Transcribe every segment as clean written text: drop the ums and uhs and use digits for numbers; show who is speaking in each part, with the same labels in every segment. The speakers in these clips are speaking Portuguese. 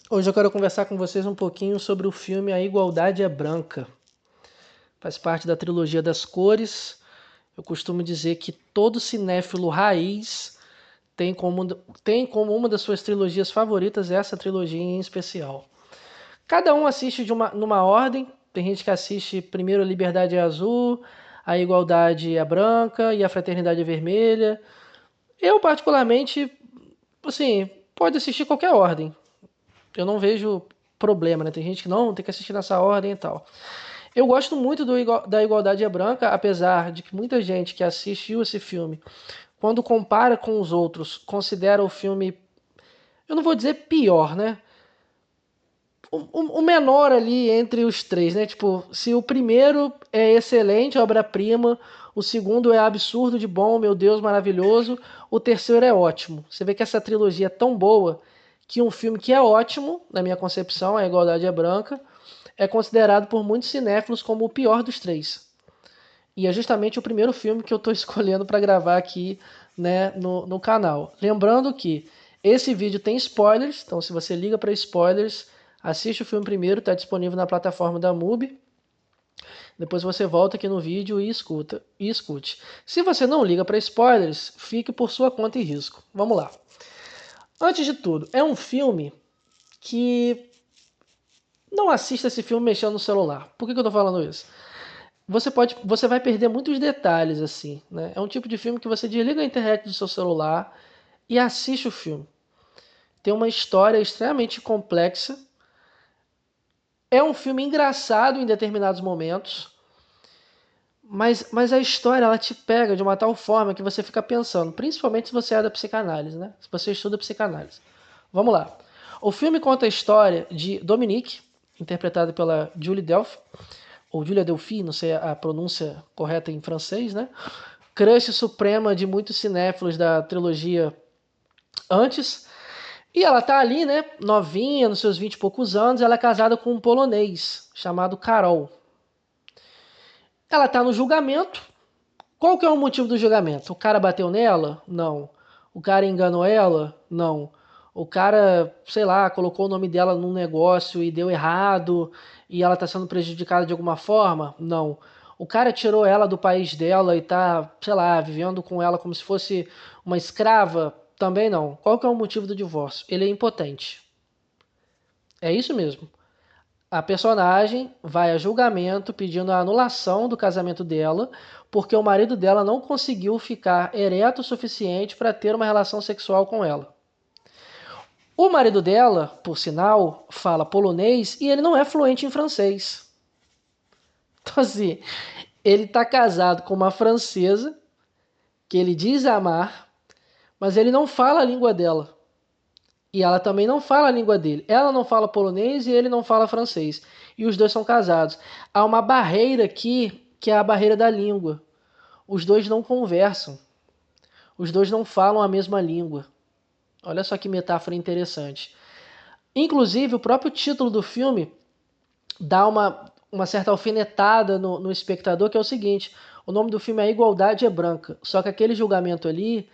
Speaker 1: Hoje eu quero conversar com vocês um pouquinho sobre o filme A Igualdade é Branca. Faz parte da trilogia das cores. Eu costumo dizer que todo cinéfilo raiz tem como uma das suas trilogias favoritas essa trilogia em especial. Cada um assiste numa ordem. Tem gente que assiste primeiro a Liberdade é Azul, a Igualdade é Branca e a Fraternidade é Vermelha. Eu, particularmente, assim, pode assistir qualquer ordem. Eu não vejo problema, né? Tem gente que não, tem que assistir nessa ordem e tal. Eu gosto muito da Igualdade é Branca, apesar de que muita gente que assistiu esse filme, quando compara com os outros, considera o filme, eu não vou dizer pior, né? O menor ali entre os três, né? Tipo, se o primeiro é excelente, obra-prima, o segundo é absurdo de bom, meu Deus, maravilhoso, o terceiro é ótimo. Você vê que essa trilogia é tão boa que um filme que é ótimo, na minha concepção, A Igualdade é Branca, é considerado por muitos cinéfilos como o pior dos três. E é justamente o primeiro filme que eu estou escolhendo para gravar aqui, né, no canal. Lembrando que esse vídeo tem spoilers, então se você liga para spoilers, assiste o filme primeiro, está disponível na plataforma da MUBI. Depois você volta aqui no vídeo e escute. Se você não liga para spoilers, fique por sua conta e risco. Vamos lá. Antes de tudo, é um filme que não assista esse filme mexendo no celular. Por que eu estou falando isso? Você vai perder muitos detalhes assim, né? É um tipo de filme que você desliga a internet do seu celular e assiste o filme. Tem uma história extremamente complexa. É um filme engraçado em determinados momentos, mas a história ela te pega de uma tal forma que você fica pensando, principalmente se você é da psicanálise, né? Se você estuda psicanálise. Vamos lá. O filme conta a história de Dominique, interpretada pela Julie Delphi, ou Julia Delphi, não sei a pronúncia correta em francês, né? Crush suprema de muitos cinéfilos da trilogia antes. E ela tá ali, né, novinha, nos seus 20 e poucos anos, ela é casada com um polonês chamado Karol. Ela tá no julgamento. Qual que é o motivo do julgamento? O cara bateu nela? Não. O cara enganou ela? Não. O cara, sei lá, colocou o nome dela num negócio e deu errado e ela tá sendo prejudicada de alguma forma? Não. O cara tirou ela do país dela e tá, sei lá, vivendo com ela como se fosse uma escrava? Também não. Qual que é o motivo do divórcio? Ele é impotente. É isso mesmo. A personagem vai a julgamento pedindo a anulação do casamento dela, porque o marido dela não conseguiu ficar ereto o suficiente para ter uma relação sexual com ela. O marido dela, por sinal, fala polonês e ele não é fluente em francês. Então, assim, ele está casado com uma francesa que ele diz amar, mas ele não fala a língua dela. E ela também não fala a língua dele. Ela não fala polonês e ele não fala francês. E os dois são casados. Há uma barreira aqui, que é a barreira da língua. Os dois não conversam. Os dois não falam a mesma língua. Olha só que metáfora interessante. Inclusive, o próprio título do filme dá uma certa alfinetada no espectador, que é o seguinte: o nome do filme é A Igualdade é Branca. Só que aquele julgamento ali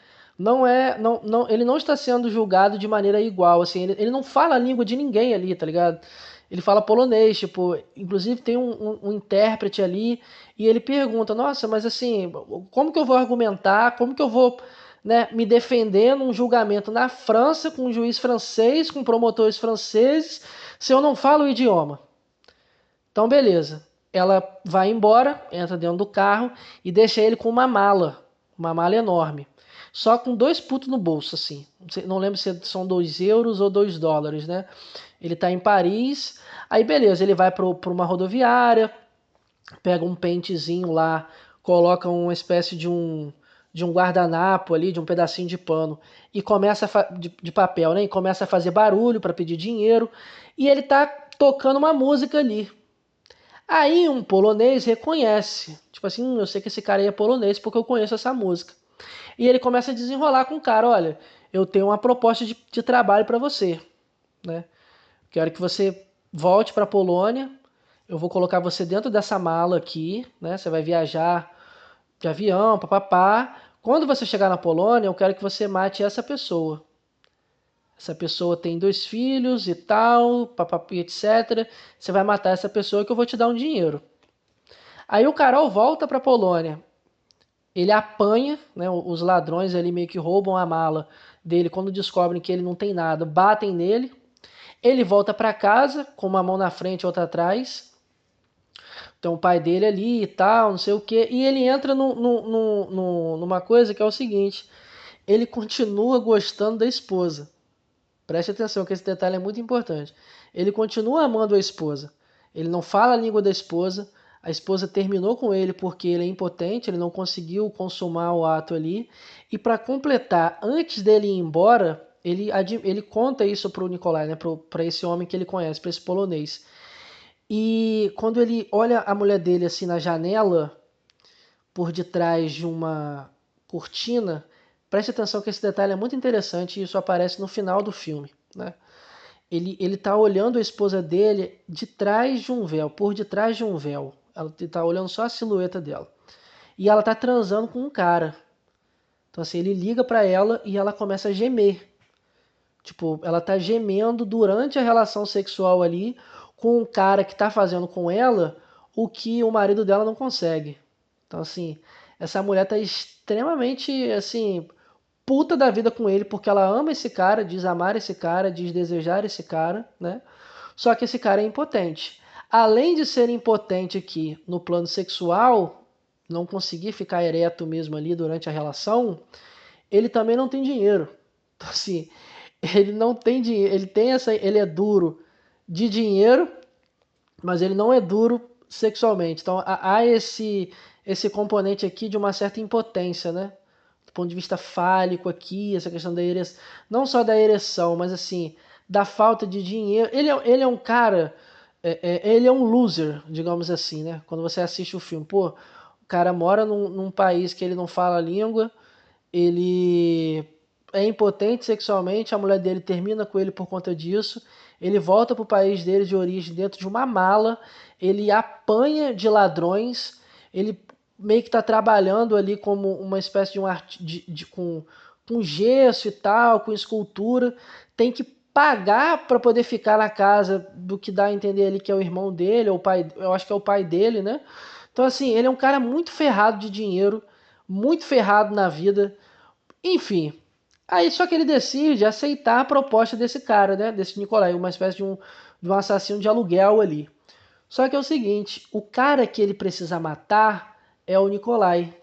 Speaker 1: ele não está sendo julgado de maneira igual, assim, ele não fala a língua de ninguém ali, tá ligado? Ele fala polonês, tipo, inclusive tem um intérprete ali e ele pergunta, nossa, mas assim, como que eu vou argumentar, como que eu vou, né, me defender num julgamento na França com um juiz francês, com promotores franceses, se eu não falo o idioma? Então, beleza. Ela vai embora, entra dentro do carro e deixa ele com uma mala enorme. Só com dois putos no bolso, assim. Não lembro se são 2 euros ou 2 dólares, né? Ele tá em Paris, aí beleza, ele vai para uma rodoviária, pega um pentezinho lá, coloca uma espécie de um guardanapo ali, de um pedacinho de pano, e começa de papel, né? E começa a fazer barulho para pedir dinheiro, e ele tá tocando uma música ali. Aí um polonês reconhece, tipo assim, eu sei que esse cara aí é polonês porque eu conheço essa música. E ele começa a desenrolar com o cara, olha, eu tenho uma proposta de trabalho para você, né? Quero que você volte para a Polônia, eu vou colocar você dentro dessa mala aqui, né? Você vai viajar de avião, papapá. Quando você chegar na Polônia, eu quero que você mate essa pessoa. essa pessoa tem 2 filhos e tal, papapi, etc. Você vai matar essa pessoa que eu vou te dar um dinheiro. Aí o Karol volta para Polônia. Ele apanha, né, os ladrões ali meio que roubam a mala dele quando descobrem que ele não tem nada, batem nele. Ele volta para casa com uma mão na frente e outra atrás. Tem o pai dele ali e tal, não sei o que. E ele entra numa coisa que é o seguinte: ele continua gostando da esposa. Preste atenção que esse detalhe é muito importante. Ele continua amando a esposa. Ele não fala a língua da esposa. A esposa terminou com ele porque ele é impotente, ele não conseguiu consumar o ato ali. E para completar, antes dele ir embora, ele conta isso para o Nikolai, né, para esse homem que ele conhece, para esse polonês. E quando ele olha a mulher dele assim na janela, por detrás de uma cortina, preste atenção que esse detalhe é muito interessante e isso aparece no final do filme, né? Ele tá olhando a esposa dele de trás de um véu, por detrás de um véu. Ela tá olhando só a silhueta dela. E ela tá transando com um cara. Então assim, ele liga para ela e ela começa a gemer. Tipo, ela tá gemendo durante a relação sexual ali com um cara que tá fazendo com ela o que o marido dela não consegue. Então, assim, essa mulher tá extremamente, assim, puta da vida com ele, porque ela ama esse cara, diz amar esse cara, diz desejar esse cara, né? Só que esse cara é impotente. Além de ser impotente aqui no plano sexual, não conseguir ficar ereto mesmo ali durante a relação, ele também não tem dinheiro. Então, assim, ele não tem dinheiro, ele é duro de dinheiro, mas ele não é duro sexualmente. Então há esse componente aqui de uma certa impotência, né? Do ponto de vista fálico aqui, essa questão da ereção, não só da ereção, mas assim, da falta de dinheiro. Ele é um cara, ele é um loser, digamos assim, né? Quando você assiste o filme, pô, o cara mora num país que ele não fala a língua, ele é impotente sexualmente, a mulher dele termina com ele por conta disso, ele volta pro país dele de origem dentro de uma mala, ele apanha de ladrões, ele meio que está trabalhando ali como uma espécie de um com gesso e tal, com escultura, tem que pagar para poder ficar na casa do que dá a entender ali que é o irmão dele, ou o pai, eu acho que é o pai dele, né? Então assim, ele é um cara muito ferrado de dinheiro, muito ferrado na vida, enfim. Aí só que ele decide aceitar a proposta desse cara, né? Desse Nicolai, uma espécie de um assassino de aluguel ali. Só que é o seguinte, o cara que ele precisa matar é o Nicolai.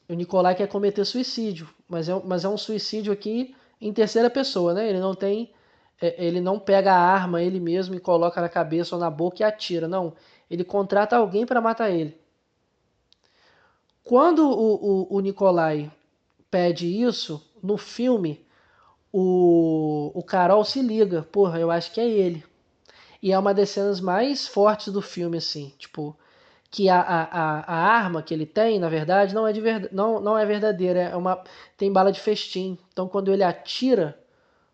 Speaker 1: O Nicolai quer cometer suicídio, mas é um suicídio aqui em terceira pessoa, né? Ele não tem, ele não pega a arma ele mesmo e coloca na cabeça ou na boca e atira, não. Ele contrata alguém para matar ele. Quando o Nicolai pede isso, no filme, o Carol se liga, porra, eu acho que é ele. E é uma das cenas mais fortes do filme, assim, tipo, que a arma que ele tem, na verdade, não é, não é verdadeira, tem bala de festim. Então quando ele atira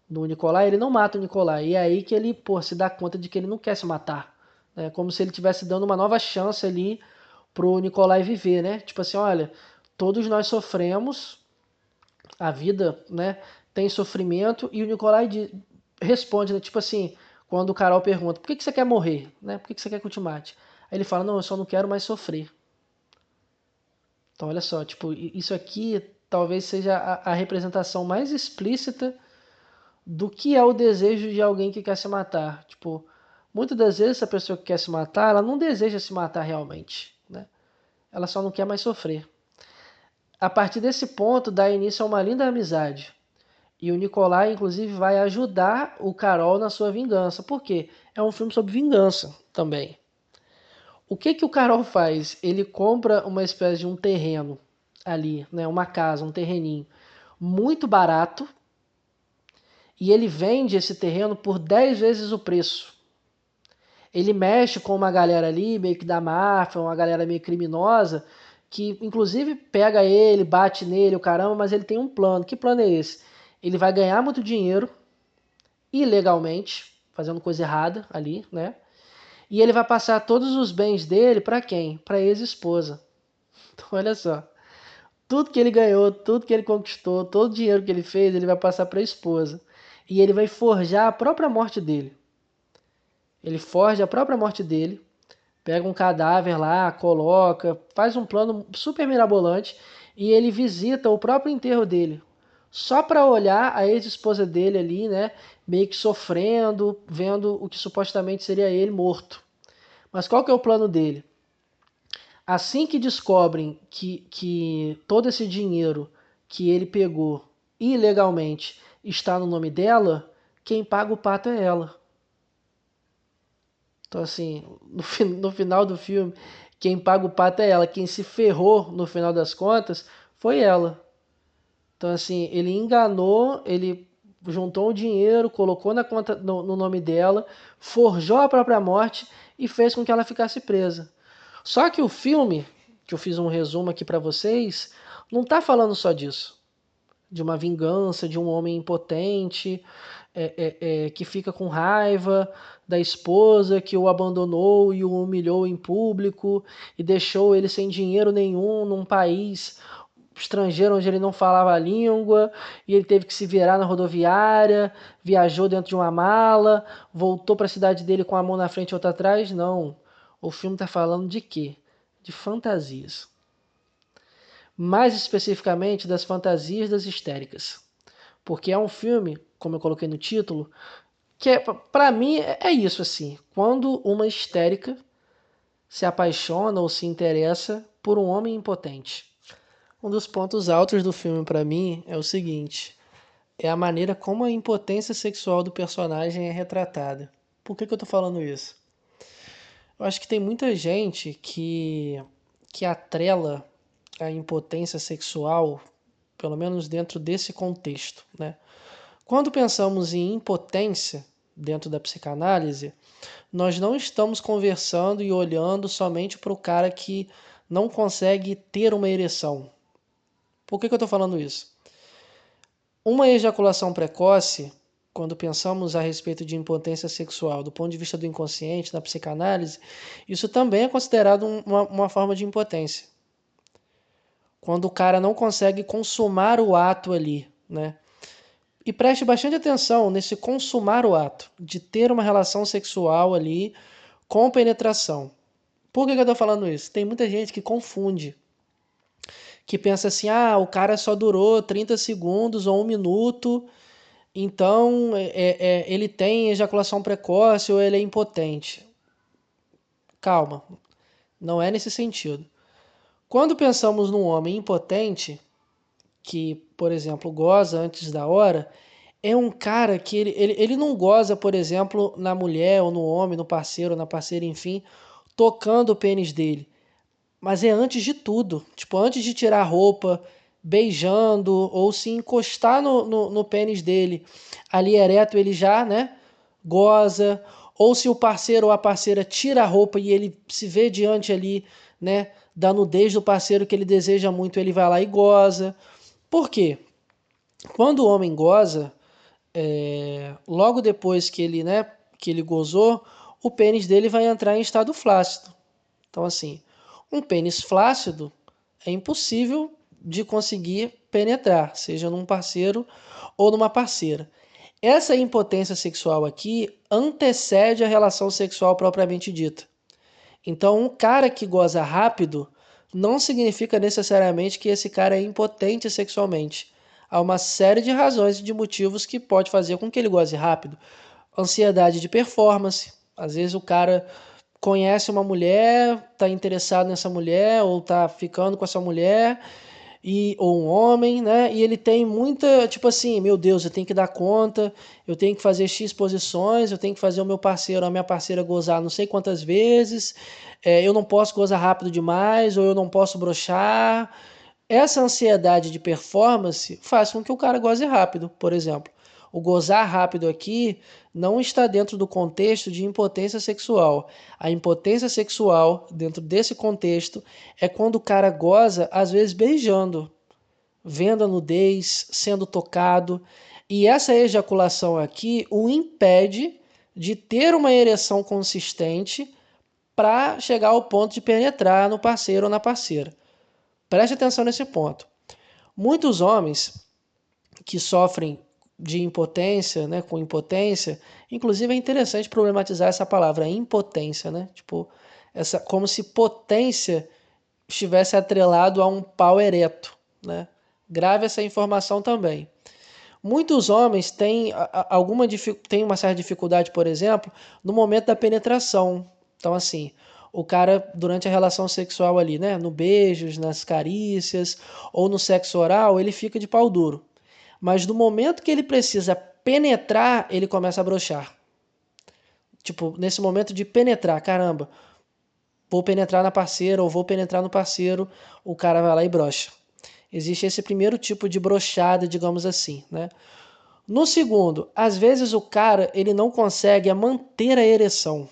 Speaker 1: no Nicolai, ele não mata o Nicolai. E é aí que ele, pô, se dá conta de que ele não quer se matar. É como se ele estivesse dando uma nova chance ali pro Nicolai viver, né? Tipo assim, olha, todos nós sofremos, a vida, né, tem sofrimento, e o Nicolai responde, né, tipo assim, quando o Carol pergunta, por que você quer morrer, né, por que você quer que eu te mate? Aí ele fala, não, eu só não quero mais sofrer. Então olha só, tipo, isso aqui talvez seja a representação mais explícita do que é o desejo de alguém que quer se matar. Tipo, muitas das vezes essa pessoa que quer se matar, ela não deseja se matar realmente, né? Ela só não quer mais sofrer. A partir desse ponto dá início a uma linda amizade. E o Nicolai, inclusive, vai ajudar o Carol na sua vingança. Por quê? É um filme sobre vingança também. O que que o Carol faz? Ele compra uma espécie de um terreno ali, né? Uma casa, um terreninho muito barato, e ele vende esse terreno por 10 vezes o preço. Ele mexe com uma galera ali, meio que da máfia, uma galera meio criminosa, que inclusive pega ele, bate nele, o caramba, mas ele tem um plano. Que plano é esse? Ele vai ganhar muito dinheiro ilegalmente, fazendo coisa errada ali, né? E ele vai passar todos os bens dele para quem? Para ex-esposa. Então, olha só. Tudo que ele ganhou, tudo que ele conquistou, todo o dinheiro que ele fez, ele vai passar para a esposa. E ele vai forjar a própria morte dele. Ele forja a própria morte dele, pega um cadáver lá, coloca, faz um plano super mirabolante e ele visita o próprio enterro dele. Só para olhar a ex-esposa dele ali, né, meio que sofrendo, vendo o que supostamente seria ele morto. Mas qual que é o plano dele? Assim que descobrem que todo esse dinheiro que ele pegou ilegalmente está no nome dela, quem paga o pato é ela. Então, assim, no final do filme, quem paga o pato é ela. Quem se ferrou no final das contas foi ela. Então, assim, ele enganou, ele juntou o dinheiro, colocou na conta, no nome dela, forjou a própria morte e fez com que ela ficasse presa. Só que o filme, que eu fiz um resumo aqui para vocês, não tá falando só disso. De uma vingança, de um homem impotente, que fica com raiva da esposa que o abandonou e o humilhou em público e deixou ele sem dinheiro nenhum num país estrangeiro onde ele não falava a língua e ele teve que se virar na rodoviária, viajou dentro de uma mala, voltou para a cidade dele com a mão na frente e outra atrás. Não. O filme está falando de quê? De fantasias. Mais especificamente das fantasias das histéricas. Porque é um filme, como eu coloquei no título, que para mim é isso assim. Quando uma histérica se apaixona ou se interessa por um homem impotente. Um dos pontos altos do filme para mim é o seguinte: é a maneira como a impotência sexual do personagem é retratada. Por que eu tô falando isso? Eu acho que tem muita gente que atrela a impotência sexual, pelo menos dentro desse contexto, né? Quando pensamos em impotência dentro da psicanálise, nós não estamos conversando e olhando somente para o cara que não consegue ter uma ereção. Por que eu estou falando isso? Uma ejaculação precoce, quando pensamos a respeito de impotência sexual do ponto de vista do inconsciente, na psicanálise, isso também é considerado uma forma de impotência. Quando o cara não consegue consumar o ato ali, né? E preste bastante atenção nesse consumar o ato, de ter uma relação sexual ali com penetração. Por que eu estou falando isso? Tem muita gente que confunde, que pensa assim, o cara só durou 30 segundos ou 1 minuto, então ele tem ejaculação precoce ou ele é impotente. Calma, não é nesse sentido. Quando pensamos num homem impotente, que, por exemplo, goza antes da hora, é um cara que ele não goza, por exemplo, na mulher ou no homem, no parceiro ou na parceira, enfim, tocando o pênis dele. Mas é antes de tudo. Tipo, antes de tirar a roupa, beijando ou se encostar no pênis dele, ali ereto, ele já, né, goza. Ou se o parceiro ou a parceira tira a roupa e ele se vê diante ali, né, da nudez do parceiro que ele deseja muito, ele vai lá e goza. Por quê? Quando o homem goza, logo depois que ele gozou, o pênis dele vai entrar em estado flácido. Então, assim, um pênis flácido é impossível de conseguir penetrar, seja num parceiro ou numa parceira. Essa impotência sexual aqui antecede a relação sexual propriamente dita. Então, um cara que goza rápido não significa necessariamente que esse cara é impotente sexualmente. Há uma série de razões e de motivos que pode fazer com que ele goze rápido. Ansiedade de performance. Às vezes o cara conhece uma mulher, está interessado nessa mulher ou está ficando com essa mulher ou um homem, né? E ele tem muita, tipo assim, meu Deus, eu tenho que dar conta, eu tenho que fazer X posições, eu tenho que fazer o meu parceiro, a minha parceira gozar não sei quantas vezes, eu não posso gozar rápido demais, ou eu não posso broxar. Essa ansiedade de performance faz com que o cara goze rápido, por exemplo. O gozar rápido aqui não está dentro do contexto de impotência sexual. A impotência sexual, dentro desse contexto, é quando o cara goza, às vezes beijando, vendo a nudez, sendo tocado. E essa ejaculação aqui o impede de ter uma ereção consistente para chegar ao ponto de penetrar no parceiro ou na parceira. Preste atenção nesse ponto. Muitos homens que sofrem de impotência, né, com impotência, inclusive é interessante problematizar essa palavra, impotência, né? Tipo, como se potência estivesse atrelado a um pau ereto, né? Grave essa informação também. Muitos homens têm têm uma certa dificuldade, por exemplo, no momento da penetração. Então, assim, o cara, durante a relação sexual ali, né, no beijos, nas carícias ou no sexo oral, ele fica de pau duro. Mas no momento que ele precisa penetrar, ele começa a broxar. Tipo, nesse momento de penetrar, caramba, vou penetrar na parceira ou vou penetrar no parceiro, o cara vai lá e brocha. Existe esse primeiro tipo de brochada, digamos assim, né? No segundo, às vezes o cara ele não consegue manter a ereção.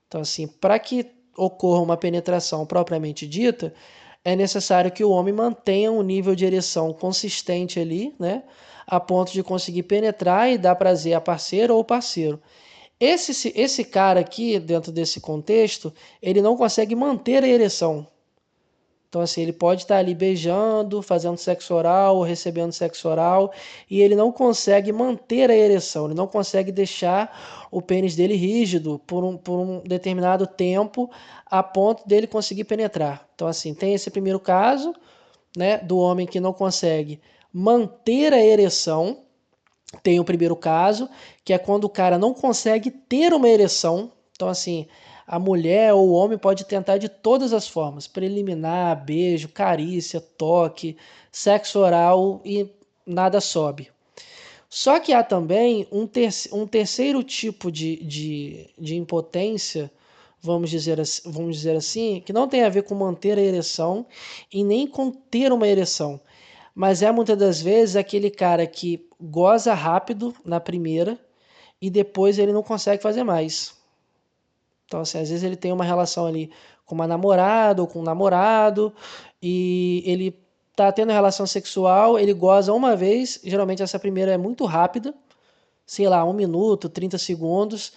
Speaker 1: Então, assim, para que ocorra uma penetração propriamente dita, é necessário que o homem mantenha um nível de ereção consistente ali, né? A ponto de conseguir penetrar e dar prazer à parceira ou parceiro. Esse cara aqui, dentro desse contexto, ele não consegue manter a ereção. Então, assim, ele pode estar ali beijando, fazendo sexo oral ou recebendo sexo oral e ele não consegue manter a ereção, ele não consegue deixar o pênis dele rígido por um determinado tempo a ponto dele conseguir penetrar. Então, assim, tem esse primeiro caso, né, do homem que não consegue manter a ereção. Tem o primeiro caso, que é quando o cara não consegue ter uma ereção. Então, assim, a mulher ou o homem pode tentar de todas as formas: preliminar, beijo, carícia, toque, sexo oral e nada sobe. Só que há também um terceiro tipo de impotência, vamos dizer assim, que não tem a ver com manter a ereção e nem com ter uma ereção. Mas é muitas das vezes aquele cara que goza rápido na primeira e depois ele não consegue fazer mais. Então, assim, às vezes ele tem uma relação ali com uma namorada ou com um namorado e ele tá tendo relação sexual, ele goza uma vez, geralmente essa primeira é muito rápida, sei lá, 1 minuto, 30 segundos.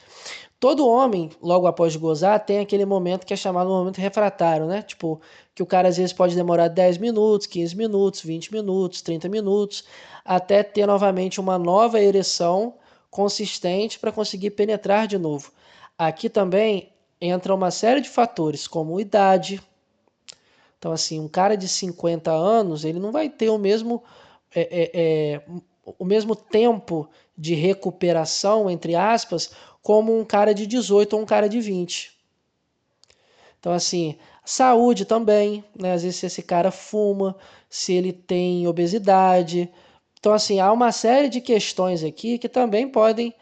Speaker 1: Todo homem, logo após gozar, tem aquele momento que é chamado momento refratário, né? Tipo, que o cara às vezes pode demorar 10 minutos, 15 minutos, 20 minutos, 30 minutos, até ter novamente uma nova ereção consistente para conseguir penetrar de novo. Aqui também entra uma série de fatores, como idade. Então, assim, um cara de 50 anos, ele não vai ter o mesmo tempo de recuperação, entre aspas, como um cara de 18 ou um cara de 20. Então, assim, saúde também, né? Às vezes se esse cara fuma, se ele tem obesidade. Então, assim, há uma série de questões aqui que também pode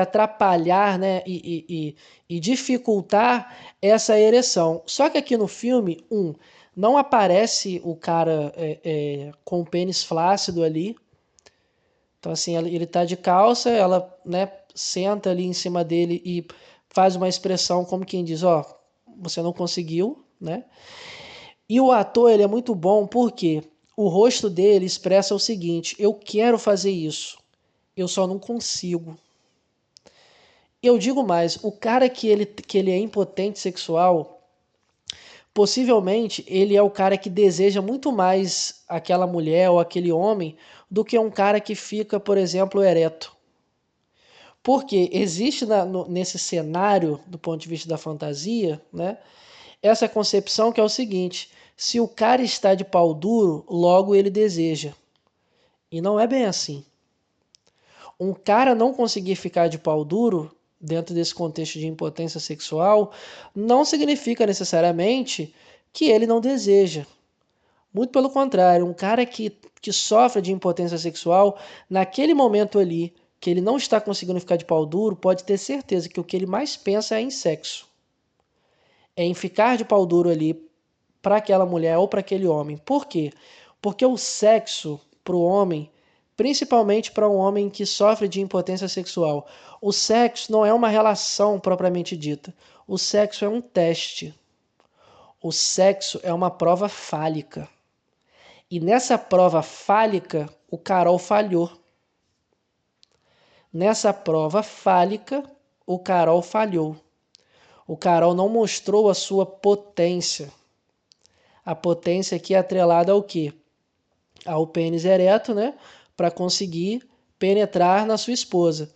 Speaker 1: atrapalhar, né, e dificultar essa ereção. Só que aqui no filme, não aparece o cara com o pênis flácido ali. Então, assim, ele tá de calça, ela, né, senta ali em cima dele e faz uma expressão como quem diz, ó, você não conseguiu, né? E o ator, ele é muito bom porque o rosto dele expressa o seguinte: eu quero fazer isso, eu só não consigo. Eu digo mais, o cara que ele é impotente sexual, possivelmente ele é o cara que deseja muito mais aquela mulher ou aquele homem do que um cara que fica, por exemplo, ereto. Porque existe nesse cenário, do ponto de vista da fantasia, né, essa concepção que é o seguinte: se o cara está de pau duro, logo ele deseja. E não é bem assim. Um cara não conseguir ficar de pau duro, dentro desse contexto de impotência sexual, não significa necessariamente que ele não deseja. Muito pelo contrário, um cara que sofre de impotência sexual, naquele momento ali, que ele não está conseguindo ficar de pau duro, pode ter certeza que o que ele mais pensa é em sexo. É em ficar de pau duro ali para aquela mulher ou para aquele homem. Por quê? Porque o sexo para o homem, principalmente para um homem que sofre de impotência sexual, o sexo não é uma relação propriamente dita. O sexo é um teste. O sexo é uma prova fálica. E nessa prova fálica, o Carol falhou. Nessa prova fálica, o Carol falhou. O Carol não mostrou a sua potência. A potência aqui é atrelada ao quê? ao pênis ereto, né, para conseguir penetrar na sua esposa.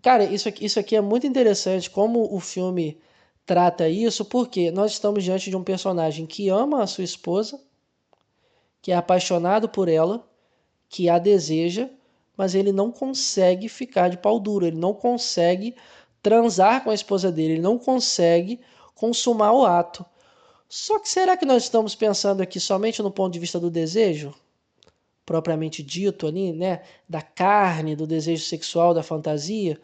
Speaker 1: Cara, isso aqui é muito interessante como o filme trata isso, porque nós estamos diante de um personagem que ama a sua esposa, que é apaixonado por ela, que a deseja, mas ele não consegue ficar de pau duro, ele não consegue transar com a esposa dele, ele não consegue consumar o ato. Só que será que nós estamos pensando aqui somente no ponto de vista do desejo? Propriamente dito ali, né? Da carne, do desejo sexual, da fantasia?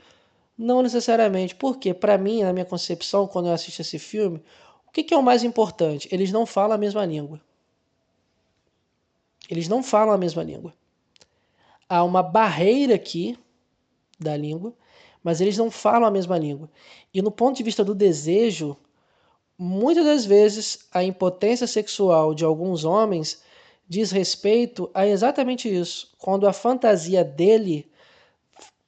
Speaker 1: Não necessariamente, porque para mim, na minha concepção, quando eu assisto esse filme, o que é o mais importante? Eles não falam a mesma língua. Eles não falam a mesma língua. Há uma barreira aqui da língua, mas eles não falam a mesma língua. E no ponto de vista do desejo, muitas das vezes a impotência sexual de alguns homens diz respeito a exatamente isso. Quando a fantasia dele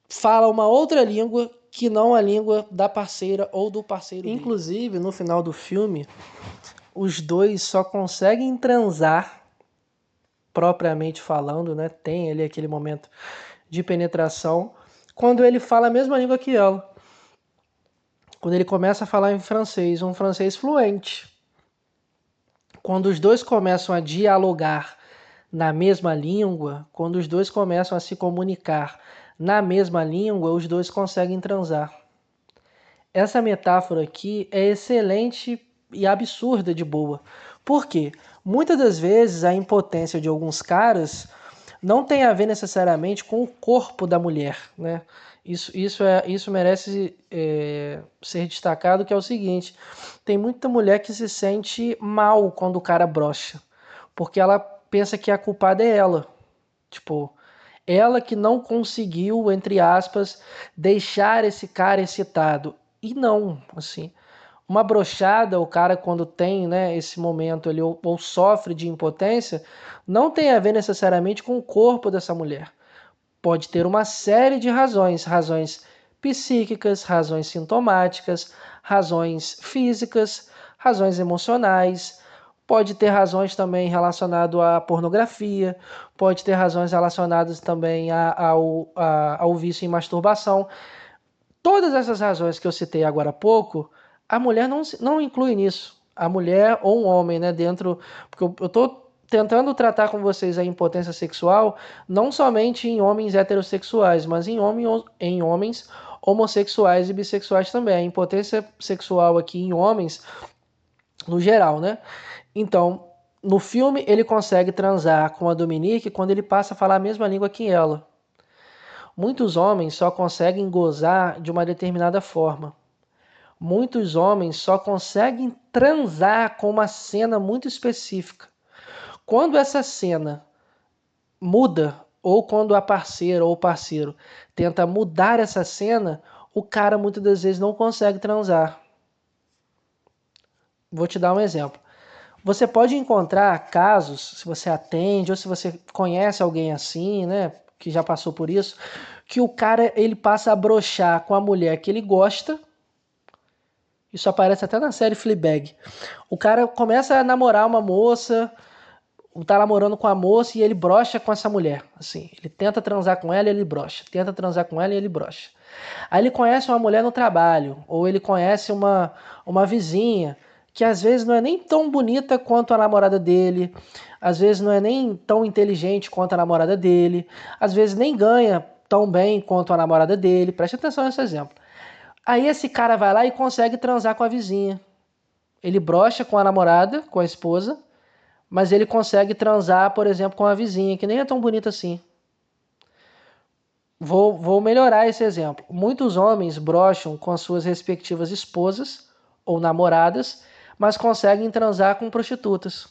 Speaker 1: fala uma outra língua que não a língua da parceira ou do parceiro dele. Inclusive, no final do filme, os dois só conseguem transar, propriamente falando, né? Tem ali aquele momento de penetração, quando ele fala a mesma língua que ela. Quando ele começa a falar em francês, um francês fluente. Quando os dois começam a dialogar na mesma língua, quando os dois começam a se comunicar na mesma língua, os dois conseguem transar. Essa metáfora aqui é excelente e absurda de boa. Por quê? Muitas das vezes a impotência de alguns caras não tem a ver necessariamente com o corpo da mulher, né? Isso merece ser destacado, que é o seguinte: tem muita mulher que se sente mal quando o cara brocha, porque ela pensa que a culpada é ela. Tipo, ela que não conseguiu, entre aspas, deixar esse cara excitado. E não, assim, uma brochada, o cara quando tem, né, esse momento ali, ou sofre de impotência, não tem a ver necessariamente com o corpo dessa mulher. Pode ter uma série de razões, razões psíquicas, razões sintomáticas, razões físicas, razões emocionais, pode ter razões também relacionadas à pornografia, pode ter razões relacionadas também ao vício em masturbação. Todas essas razões que eu citei agora há pouco, a mulher não inclui nisso. A mulher ou um homem, né, dentro... Porque eu estou tentando tratar com vocês a impotência sexual não somente em homens heterossexuais, mas em homens homossexuais e bissexuais também. A impotência sexual aqui em homens, no geral, né? Então, no filme, ele consegue transar com a Dominique quando ele passa a falar a mesma língua que ela. Muitos homens só conseguem gozar de uma determinada forma. Muitos homens só conseguem transar com uma cena muito específica. Quando essa cena muda, ou quando a parceira ou o parceiro tenta mudar essa cena, o cara muitas das vezes não consegue transar. Vou te dar um exemplo. Você pode encontrar casos, se você atende ou se você conhece alguém assim, né, que já passou por isso, que o cara ele passa a broxar com a mulher que ele gosta. Isso aparece até na série Fleabag. O cara começa a namorar uma moça, tá namorando com a moça e ele brocha com essa mulher. Assim, ele tenta transar com ela e ele brocha. Tenta transar com ela e ele brocha. Aí ele conhece uma mulher no trabalho, ou ele conhece uma vizinha, que às vezes não é nem tão bonita quanto a namorada dele, às vezes não é nem tão inteligente quanto a namorada dele, às vezes nem ganha tão bem quanto a namorada dele. Preste atenção nesse exemplo. Aí esse cara vai lá e consegue transar com a vizinha. Ele brocha com a namorada, com a esposa, mas ele consegue transar, por exemplo, com a vizinha, que nem é tão bonita assim. Vou melhorar esse exemplo. Muitos homens brocham com as suas respectivas esposas ou namoradas, mas conseguem transar com prostitutas.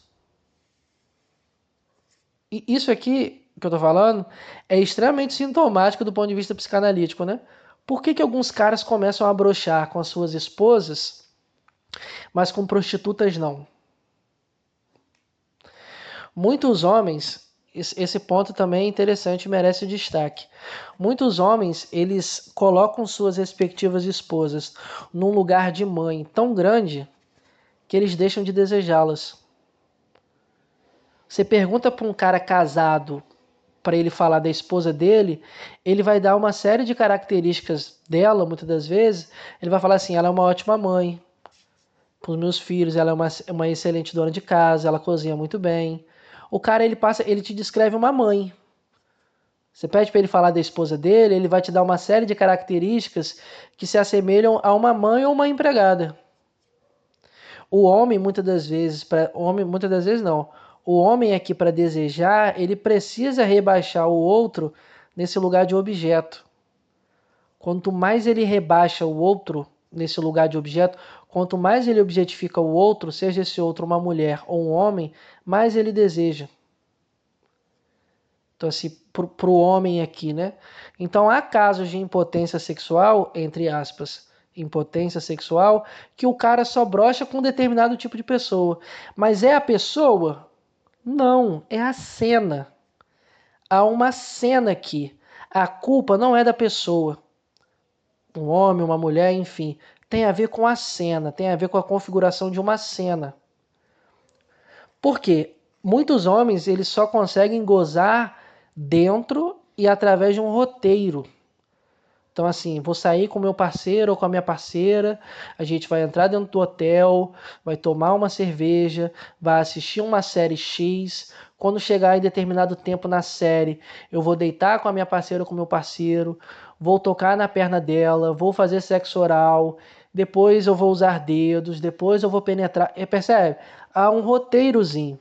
Speaker 1: E isso aqui que eu tô falando é extremamente sintomático do ponto de vista psicanalítico, né? Por que alguns caras começam a brochar com as suas esposas, mas com prostitutas não? Muitos homens, esse ponto também é interessante e merece destaque. Muitos homens, eles colocam suas respectivas esposas num lugar de mãe tão grande que eles deixam de desejá-las. Você pergunta para um cara casado para ele falar da esposa dele, ele vai dar uma série de características dela, muitas das vezes. Ele vai falar assim: ela é uma ótima mãe para os meus filhos, ela é uma excelente dona de casa, ela cozinha muito bem. O cara ele te descreve uma mãe. Você pede para ele falar da esposa dele, ele vai te dar uma série de características que se assemelham a uma mãe ou uma empregada. O homem, muitas das vezes não. O homem aqui para desejar, ele precisa rebaixar o outro nesse lugar de objeto. Quanto mais ele rebaixa o outro nesse lugar de objeto, quanto mais ele objetifica o outro, seja esse outro uma mulher ou um homem, mais ele deseja. Então, assim, pro homem aqui, né? Então, há casos de impotência sexual, entre aspas, impotência sexual, que o cara só brocha com um determinado tipo de pessoa. Mas é a pessoa? Não, é a cena. Há uma cena aqui. A culpa não é da pessoa. Um homem, uma mulher, enfim. Tem a ver com a cena, tem a ver com a configuração de uma cena. Por quê? Muitos homens, eles só conseguem gozar dentro e através de um roteiro. Então, assim, vou sair com meu parceiro ou com a minha parceira, a gente vai entrar dentro do hotel, vai tomar uma cerveja, vai assistir uma série X. Quando chegar em determinado tempo na série, eu vou deitar com a minha parceira ou com o meu parceiro, vou tocar na perna dela, vou fazer sexo oral, depois eu vou usar dedos, depois eu vou penetrar. Percebe? Há um roteirozinho.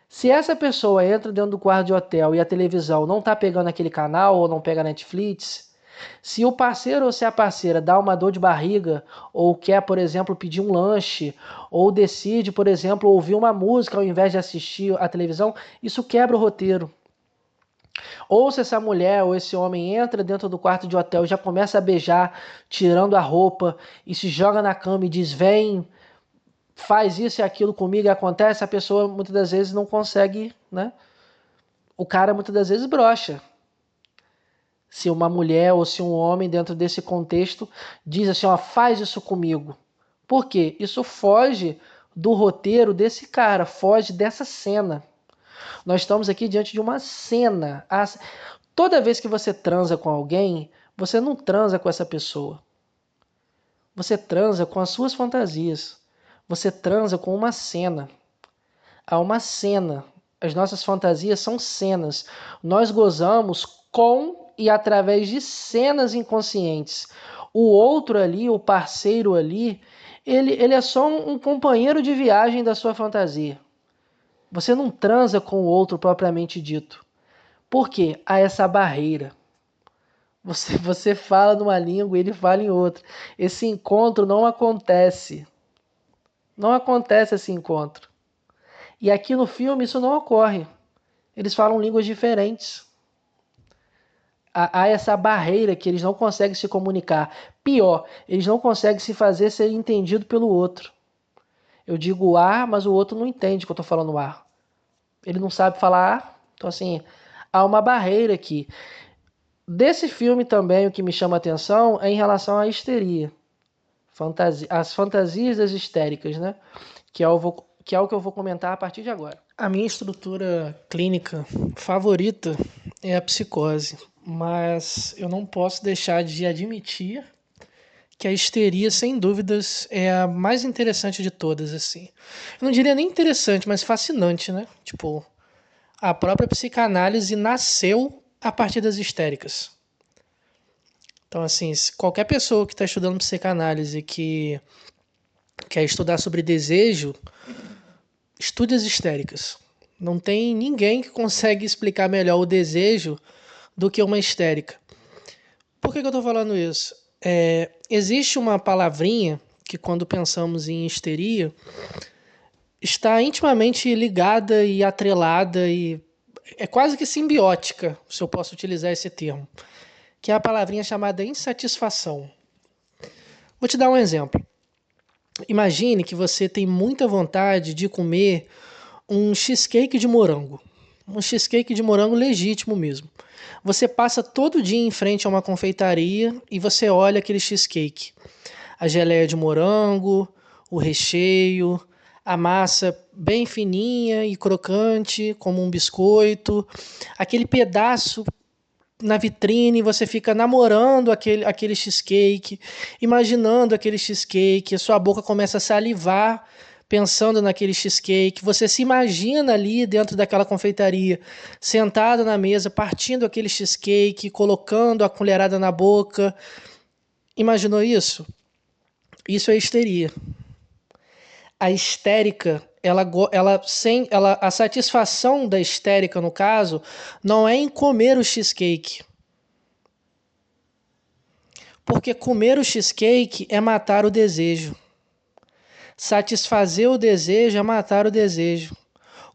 Speaker 1: Se essa pessoa entra dentro do quarto de hotel e a televisão não está pegando aquele canal ou não pega Netflix, se o parceiro ou se a parceira dá uma dor de barriga ou quer, por exemplo, pedir um lanche ou decide, por exemplo, ouvir uma música ao invés de assistir a televisão, isso quebra o roteiro. Ou se essa mulher ou esse homem entra dentro do quarto de hotel e já começa a beijar, tirando a roupa e se joga na cama e diz: vem, faz isso e aquilo comigo e acontece, a pessoa muitas das vezes não consegue, né? O cara muitas das vezes brocha. Se uma mulher ou se um homem dentro desse contexto diz assim, ó, faz isso comigo. Por quê? Isso foge do roteiro desse cara, foge dessa cena. Nós estamos aqui diante de uma cena. Toda vez que você transa com alguém, você não transa com essa pessoa. Você transa com as suas fantasias. Você transa com uma cena. Há uma cena. As nossas fantasias são cenas. Nós gozamos com e através de cenas inconscientes. O outro ali, o parceiro ali, ele é só um companheiro de viagem da sua fantasia. Você não transa com o outro propriamente dito. Por quê? Há essa barreira. Você fala numa língua e ele fala em outra. Esse encontro não acontece. Não acontece esse encontro. E aqui no filme isso não ocorre. Eles falam línguas diferentes. Há essa barreira que eles não conseguem se comunicar. Pior, eles não conseguem se fazer ser entendido pelo outro. Eu digo ar, mas o outro não entende que eu estou falando ar. Ele não sabe falar ar. Então, assim, há uma barreira aqui. Desse filme também, o que me chama a atenção é em relação à histeria. As fantasias das histéricas, né? Que é o que eu vou comentar a partir de agora. A minha estrutura clínica favorita é a psicose, mas eu não posso deixar de admitir que a histeria, sem dúvidas, é a mais interessante de todas, assim. Eu não diria nem interessante, mas fascinante, né? Tipo, a própria psicanálise nasceu a partir das histéricas. Então, assim, qualquer pessoa que está estudando psicanálise que quer estudar sobre desejo, estude as histéricas. Não tem ninguém que consegue explicar melhor o desejo do que uma histérica. Por que eu estou falando isso? Existe uma palavrinha que, quando pensamos em histeria, está intimamente ligada e atrelada e é quase que simbiótica, se eu posso utilizar esse termo, que é a palavrinha chamada insatisfação. Vou te dar um exemplo. Imagine que você tem muita vontade de comer um cheesecake de morango. Um cheesecake de morango legítimo mesmo. Você passa todo dia em frente a uma confeitaria e você olha aquele cheesecake. A geleia de morango, o recheio, a massa bem fininha e crocante, como um biscoito, aquele pedaço na vitrine, você fica namorando aquele cheesecake, imaginando aquele cheesecake, a sua boca começa a salivar pensando naquele cheesecake, você se imagina ali dentro daquela confeitaria, sentado na mesa, partindo aquele cheesecake, colocando a colherada na boca. Imaginou isso? Isso é histeria. A histérica, a satisfação da histérica, no caso, não é em comer o cheesecake. Porque comer o cheesecake é matar o desejo. Satisfazer o desejo é matar o desejo.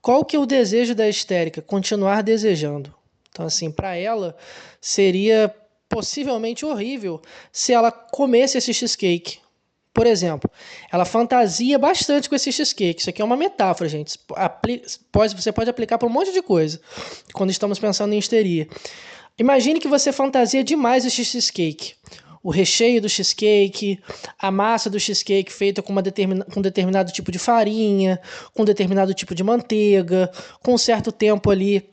Speaker 1: Qual que é o desejo da histérica? Continuar desejando. Então, assim, para ela, seria possivelmente horrível se ela comesse esse cheesecake. Por exemplo, ela fantasia bastante com esse cheesecake. Isso aqui é uma metáfora, gente. Você pode aplicar para um monte de coisa quando estamos pensando em histeria. Imagine que você fantasia demais esse cheesecake. O recheio do cheesecake, a massa do cheesecake feita com um determinado tipo de farinha, com um determinado tipo de manteiga, com um certo tempo ali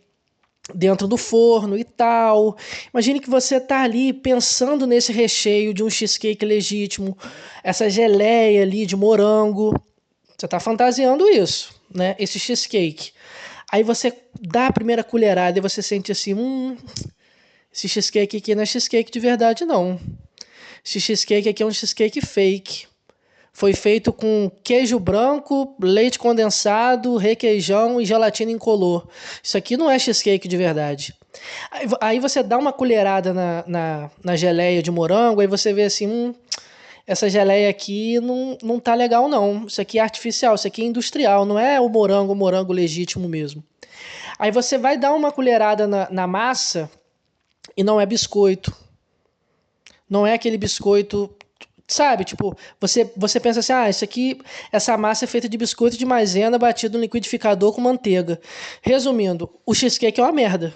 Speaker 1: dentro do forno e tal. Imagine que você está ali pensando nesse recheio de um cheesecake legítimo, essa geleia ali de morango. Você está fantasiando isso, né? Esse cheesecake. Aí você dá a primeira colherada e você sente assim, esse cheesecake aqui não é cheesecake de verdade, não. Esse cheesecake aqui é um cheesecake fake. Foi feito com queijo branco, leite condensado, requeijão e gelatina incolor. Isso aqui não é cheesecake de verdade. Aí você dá uma colherada na geleia de morango, aí você vê assim, essa geleia aqui não tá legal não. Isso aqui é artificial, isso aqui é industrial, não é o morango legítimo mesmo. Aí você vai dar uma colherada na massa e não é biscoito. Não é aquele biscoito, sabe? Tipo, você pensa assim, isso aqui, essa massa é feita de biscoito de maisena batido no liquidificador com manteiga. Resumindo, o cheesecake é uma merda.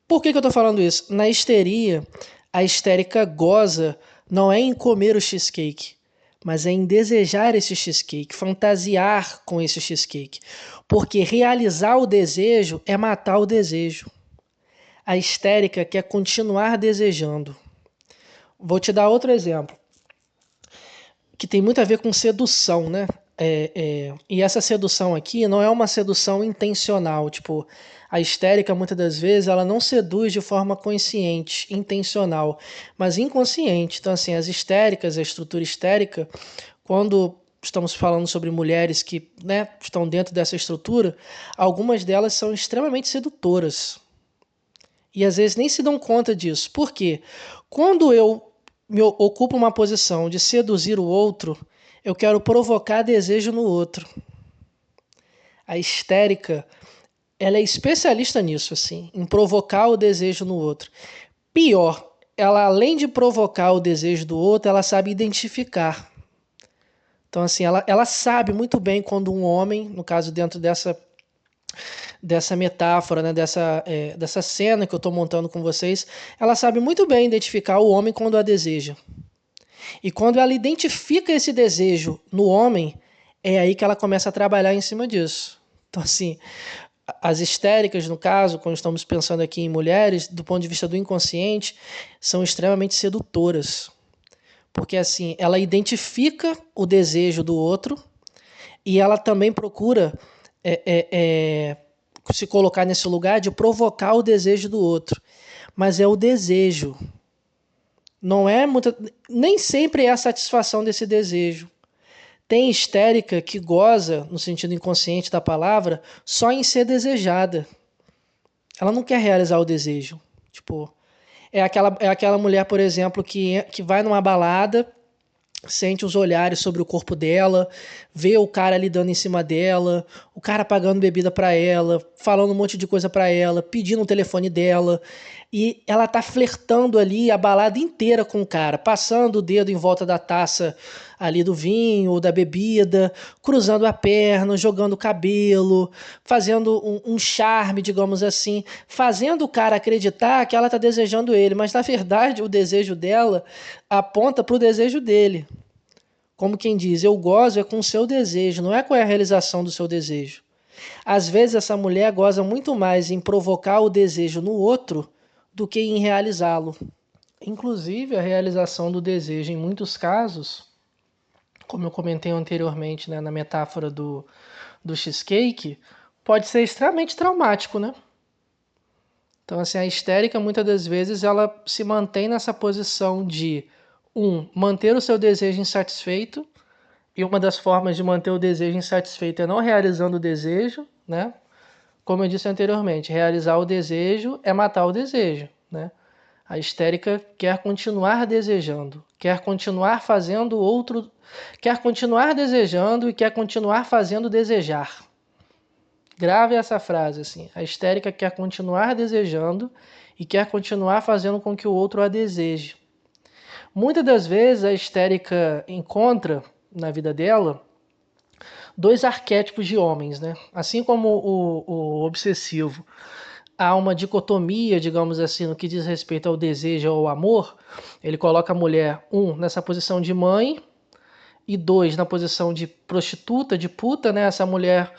Speaker 1: Por que eu tô falando isso? Na histeria, a histérica goza não é em comer o cheesecake, mas é em desejar esse cheesecake, fantasiar com esse cheesecake. Porque realizar o desejo é matar o desejo. A histérica quer continuar desejando. Vou te dar outro exemplo, que tem muito a ver com sedução, né? E essa sedução aqui não é uma sedução intencional. Tipo, a histérica, muitas das vezes, ela não seduz de forma consciente, intencional, mas inconsciente. Então, assim, as histéricas, a estrutura histérica, quando estamos falando sobre mulheres que, né, estão dentro dessa estrutura, algumas delas são extremamente sedutoras. E às vezes nem se dão conta disso. Por quê? Quando eu me ocupo uma posição de seduzir o outro, eu quero provocar desejo no outro. A histérica, ela é especialista nisso, assim, em provocar o desejo no outro. Pior, ela além de provocar o desejo do outro, ela sabe identificar. Então, assim, ela sabe muito bem quando um homem, no caso dentro dessa metáfora, né, dessa cena que eu estou montando com vocês, ela sabe muito bem identificar o homem quando a deseja. E quando ela identifica esse desejo no homem, é aí que ela começa a trabalhar em cima disso. Então, assim, as histéricas, no caso, quando estamos pensando aqui em mulheres, do ponto de vista do inconsciente, são extremamente sedutoras. Porque, assim, ela identifica o desejo do outro e ela também procura se colocar nesse lugar de provocar o desejo do outro. Mas é o desejo. Não é nem sempre é a satisfação desse desejo. Tem histérica que goza, no sentido inconsciente da palavra, só em ser desejada. Ela não quer realizar o desejo. Tipo, é aquela mulher, por exemplo, que vai numa balada, sente os olhares sobre o corpo dela, vê o cara ali dando em cima dela, o cara pagando bebida para ela, falando um monte de coisa para ela, pedindo o telefone dela, e ela tá flertando ali a balada inteira com o cara, passando o dedo em volta da taça ali do vinho ou da bebida, cruzando a perna, jogando o cabelo, fazendo um charme, digamos assim, fazendo o cara acreditar que ela tá desejando ele, mas na verdade o desejo dela aponta para o desejo dele. como quem diz, eu gozo é com o seu desejo, não é com a realização do seu desejo. Às vezes essa mulher goza muito mais em provocar o desejo no outro do que em realizá-lo. Inclusive, a realização do desejo, em muitos casos, como eu comentei anteriormente, né, na metáfora do cheesecake, pode ser extremamente traumático, né? Então, assim, a histérica, muitas das vezes, ela se mantém nessa posição de, manter o seu desejo insatisfeito, e uma das formas de manter o desejo insatisfeito é não realizando o desejo, né? Como eu disse anteriormente, realizar o desejo é matar o desejo, né? A histérica quer continuar desejando, quer continuar fazendo outro, quer continuar desejando e quer continuar fazendo desejar. Grave essa frase assim. A histérica quer continuar desejando e quer continuar fazendo com que o outro a deseje. Muitas das vezes a histérica encontra na vida dela dois arquétipos de homens, né? Assim como o obsessivo há uma dicotomia, digamos assim, no que diz respeito ao desejo ou ao amor. Ele coloca a mulher, nessa posição de mãe, e dois, na posição de prostituta, de puta, né? Essa mulher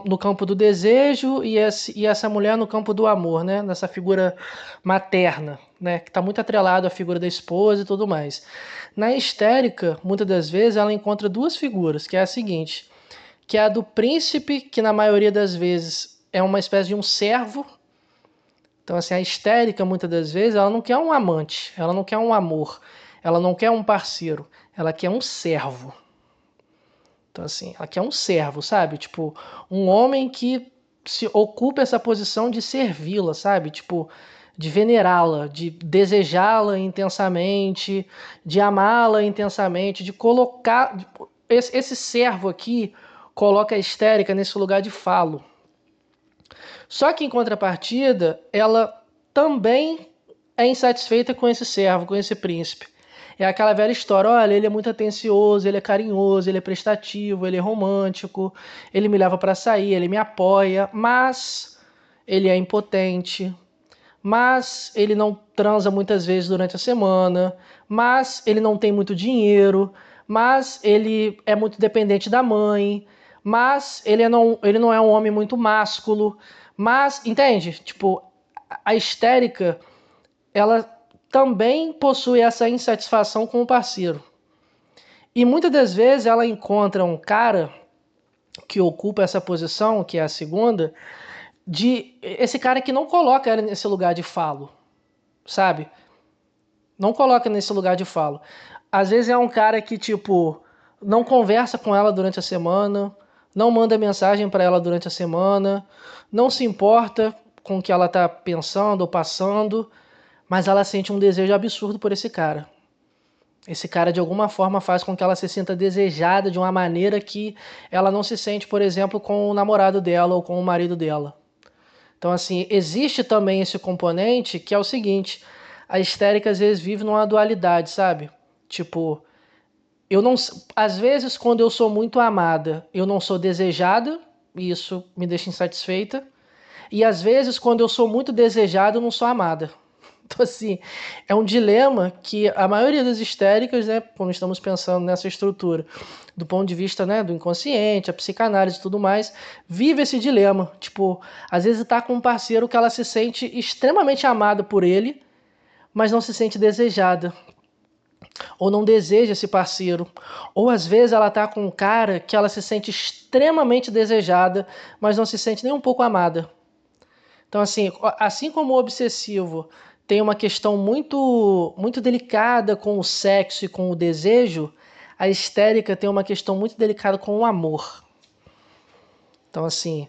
Speaker 1: no campo do desejo e essa mulher no campo do amor, né? Nessa figura materna, né? Que está muito atrelado à figura da esposa e tudo mais. Na histérica, muitas das vezes, ela encontra duas figuras, que é a seguinte, que é a do príncipe, que na maioria das vezes é uma espécie de um servo. Então, assim, a histérica, muitas das vezes, ela não quer um amante, ela não quer um amor, ela não quer um parceiro, ela quer um servo. Então, assim, ela quer um servo, sabe? Tipo, um homem que se ocupa essa posição de servi-la, sabe? Tipo, de venerá-la, de desejá-la intensamente, de amá-la intensamente, de colocar... Esse servo aqui coloca a histérica nesse lugar de falo. Só que, em contrapartida, ela também é insatisfeita com esse servo, com esse príncipe. É aquela velha história, olha, ele é muito atencioso, ele é carinhoso, ele é prestativo, ele é romântico, ele me leva para sair, ele me apoia, mas ele é impotente, mas ele não transa muitas vezes durante a semana, mas ele não tem muito dinheiro, mas ele é muito dependente da mãe, mas ele não é um homem muito másculo, mas, entende? Tipo, a histérica, ela também possui essa insatisfação com o parceiro. E muitas das vezes ela encontra um cara que ocupa essa posição, que é a segunda, de esse cara que não coloca ela nesse lugar de falo, sabe? Não coloca nesse lugar de falo. Às vezes é um cara que, tipo, não conversa com ela durante a semana, não manda mensagem para ela durante a semana, não se importa com o que ela está pensando ou passando, mas ela sente um desejo absurdo por esse cara. Esse cara, de alguma forma, faz com que ela se sinta desejada de uma maneira que ela não se sente, por exemplo, com o namorado dela ou com o marido dela. Então, assim, existe também esse componente que é o seguinte, a histérica às vezes vive numa dualidade, sabe? Tipo, eu não, às vezes quando eu sou muito amada, eu não sou desejada, e isso me deixa insatisfeita, e às vezes quando eu sou muito desejada, eu não sou amada. Então, assim, é um dilema que a maioria das histéricas, né, quando estamos pensando nessa estrutura, do ponto de vista, né, do inconsciente, a psicanálise e tudo mais, vive esse dilema. Tipo, às vezes está com um parceiro que ela se sente extremamente amada por ele, mas não se sente desejada. Ou não deseja esse parceiro. Ou às vezes ela está com um cara que ela se sente extremamente desejada, mas não se sente nem um pouco amada. Então, assim como o obsessivo tem uma questão muito delicada com o sexo e com o desejo, a histérica tem uma questão muito delicada com o amor. Então, assim,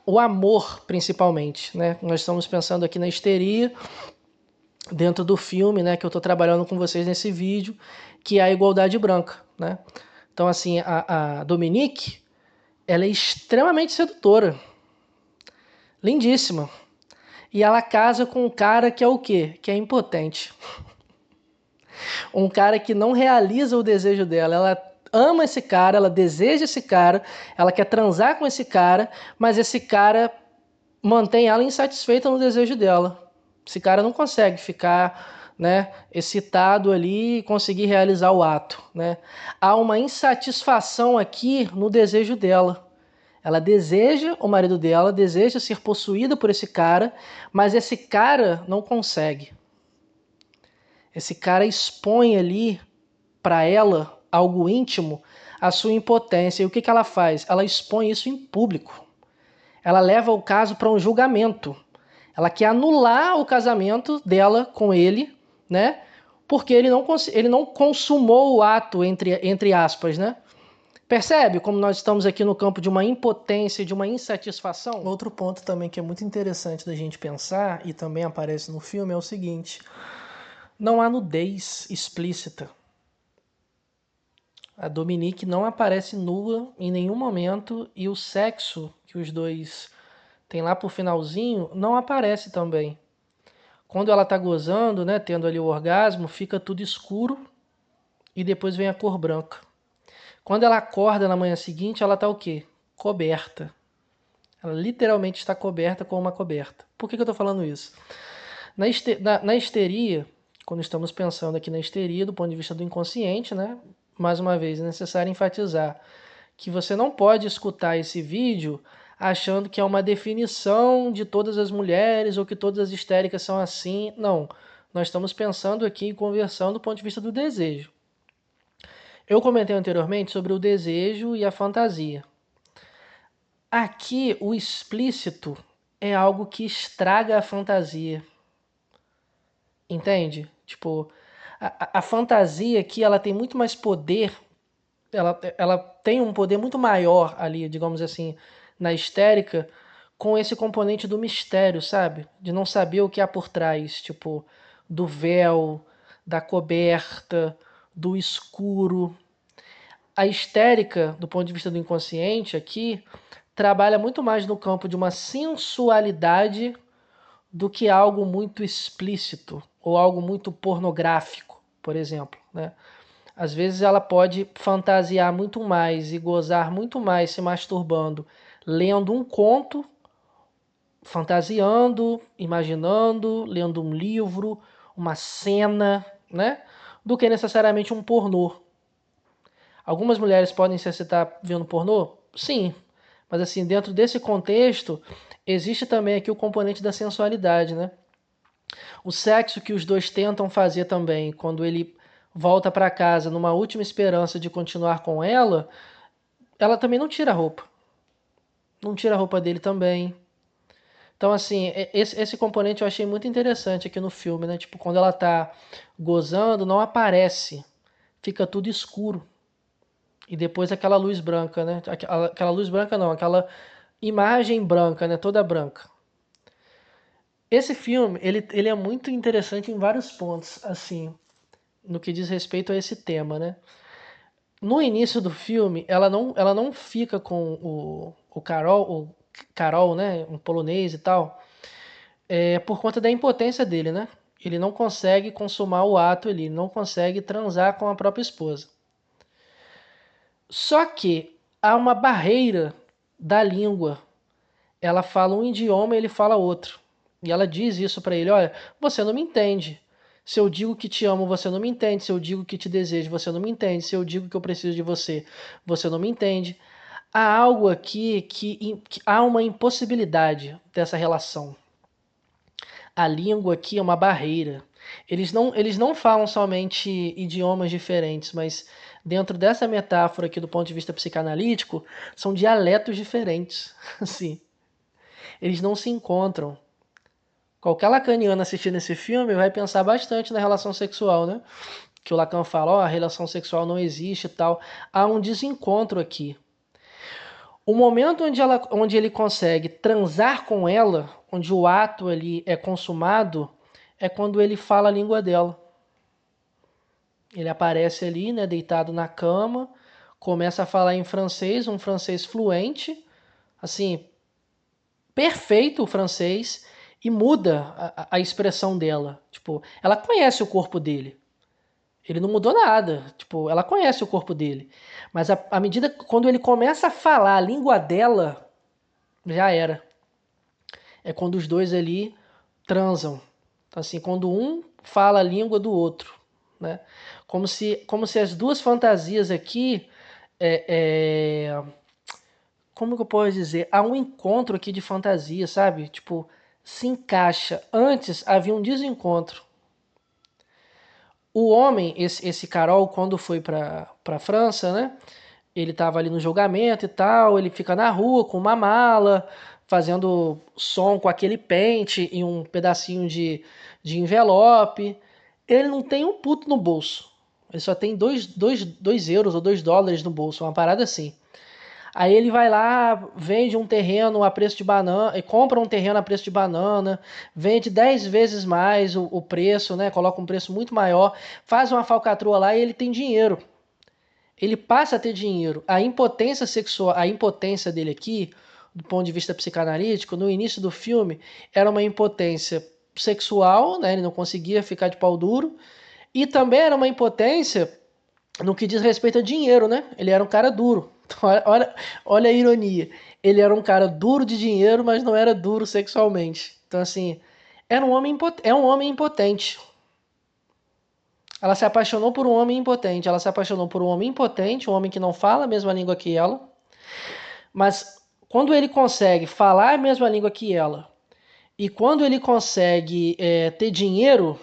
Speaker 1: o amor principalmente, né? Nós estamos pensando aqui na histeria, dentro do filme, né, que eu estou trabalhando com vocês nesse vídeo, que é a igualdade branca, né? Então, assim, a Dominique, ela é extremamente sedutora, lindíssima. E ela casa com um cara que é o quê? Que é impotente. Um cara que não realiza o desejo dela. Ela ama esse cara, ela deseja esse cara, ela quer transar com esse cara, mas esse cara mantém ela insatisfeita no desejo dela. Esse cara não consegue ficar né, excitado ali e conseguir realizar o ato, né? Há uma insatisfação aqui no desejo dela. Ela deseja o marido dela, deseja ser possuída por esse cara, mas esse cara não consegue. Esse cara expõe ali para ela algo íntimo, a sua impotência. E o que que ela faz? Ela expõe isso em público. Ela leva o caso para um julgamento. Ela quer anular o casamento dela com ele, né? Porque ele não consumou o ato, entre aspas, né? Percebe como nós estamos aqui no campo de uma impotência e de uma insatisfação? Outro ponto também que é muito interessante da gente pensar, e também aparece no filme, é o seguinte: não há nudez explícita. A Dominique não aparece nua em nenhum momento e o sexo que os dois têm lá pro finalzinho não aparece também. Quando ela tá gozando, né, tendo ali o orgasmo, fica tudo escuro e depois vem a cor branca. Quando ela acorda na manhã seguinte, ela tá o quê? Coberta. Ela literalmente está coberta com uma coberta. Por que eu tô falando isso? Na histeria, quando estamos pensando aqui na histeria do ponto de vista do inconsciente, né? Mais uma vez, é necessário enfatizar que você não pode escutar esse vídeo achando que é uma definição de todas as mulheres ou que todas as histéricas são assim. Não. Nós estamos pensando aqui em conversão do ponto de vista do desejo. Eu comentei anteriormente sobre o desejo e a fantasia. Aqui, o explícito é algo que estraga a fantasia. Entende? Tipo, a fantasia aqui, ela tem muito mais poder, ela tem um poder muito maior ali, digamos assim, na histérica, com esse componente do mistério, sabe? De não saber o que há por trás, tipo, do véu, da coberta, do escuro. A histérica, do ponto de vista do inconsciente aqui, trabalha muito mais no campo de uma sensualidade do que algo muito explícito ou algo muito pornográfico, por exemplo, né? Às vezes ela pode fantasiar muito mais e gozar muito mais se masturbando, lendo um conto, fantasiando, imaginando, lendo um livro, uma cena, né? Do que necessariamente um pornô. Algumas mulheres podem se excitar vendo pornô? Sim. Mas assim, dentro desse contexto, existe também aqui o componente da sensualidade, né? O sexo que os dois tentam fazer também, quando ele volta para casa numa última esperança de continuar com ela também não tira a roupa. Não tira a roupa dele também. Então, assim, esse componente eu achei muito interessante aqui no filme, né? Tipo, quando ela tá gozando, não aparece. Fica tudo escuro. E depois aquela luz branca, né? Aquela luz branca não, aquela imagem branca, né? Toda branca. Esse filme, ele é muito interessante em vários pontos, assim, no que diz respeito a esse tema, né? No início do filme, ela não fica com o Carol, né? Um polonês e tal, por conta da impotência dele, né? Ele não consegue consumar o ato, ele não consegue transar com a própria esposa. Só que há uma barreira da língua. Ela fala um idioma e ele fala outro. E ela diz isso para ele: olha, você não me entende. Se eu digo que te amo, você não me entende. Se eu digo que te desejo, você não me entende. Se eu digo que eu preciso de você, você não me entende. Há algo aqui que há uma impossibilidade dessa relação. A língua aqui é uma barreira. Eles não falam somente idiomas diferentes, mas dentro dessa metáfora aqui do ponto de vista psicanalítico, são dialetos diferentes. Assim, eles não se encontram. Qualquer lacaniano assistindo esse filme vai pensar bastante na relação sexual, né? Que o Lacan fala, ó, a relação sexual não existe e tal. Há um desencontro aqui. O momento onde ele consegue transar com ela, onde o ato ali é consumado, é quando ele fala a língua dela. Ele aparece ali, né, deitado na cama, começa a falar em francês, um francês fluente, assim, perfeito o francês, e muda a expressão dela. Tipo, ela conhece o corpo dele. Ele não mudou nada. Tipo, ela conhece o corpo dele. Mas à medida que quando ele começa a falar a língua dela, já era. É quando os dois ali transam. Então, assim, quando um fala a língua do outro, né? Como se as duas fantasias aqui, como que eu posso dizer? Há um encontro aqui de fantasia, sabe? Tipo, se encaixa. Antes havia um desencontro. O homem, esse Carol, quando foi pra França, né? Ele tava ali no julgamento e tal, ele fica na rua com uma mala, fazendo som com aquele pente e um pedacinho de envelope. Ele não tem um puto no bolso. Ele só tem 2 euros ou 2 dólares no bolso, uma parada assim. Aí ele vai lá, vende um terreno a preço de banana, compra um terreno a preço de banana, vende 10 vezes mais o preço, né? Coloca um preço muito maior, faz uma falcatrua lá e ele tem dinheiro. Ele passa a ter dinheiro. A impotência sexual, a impotência dele aqui, do ponto de vista psicanalítico, no início do filme, era uma impotência sexual, né? Ele não conseguia ficar de pau duro, e também era uma impotência no que diz respeito a dinheiro, né? Ele era um cara duro. Então, olha a ironia. Ele era um cara duro de dinheiro, mas não era duro sexualmente. Então, assim, é um homem impotente. Ela se apaixonou por um homem impotente. Ela se apaixonou por um homem impotente, um homem que não fala a mesma língua que ela. Mas quando ele consegue falar a mesma língua que ela, e quando ele consegue ter dinheiro,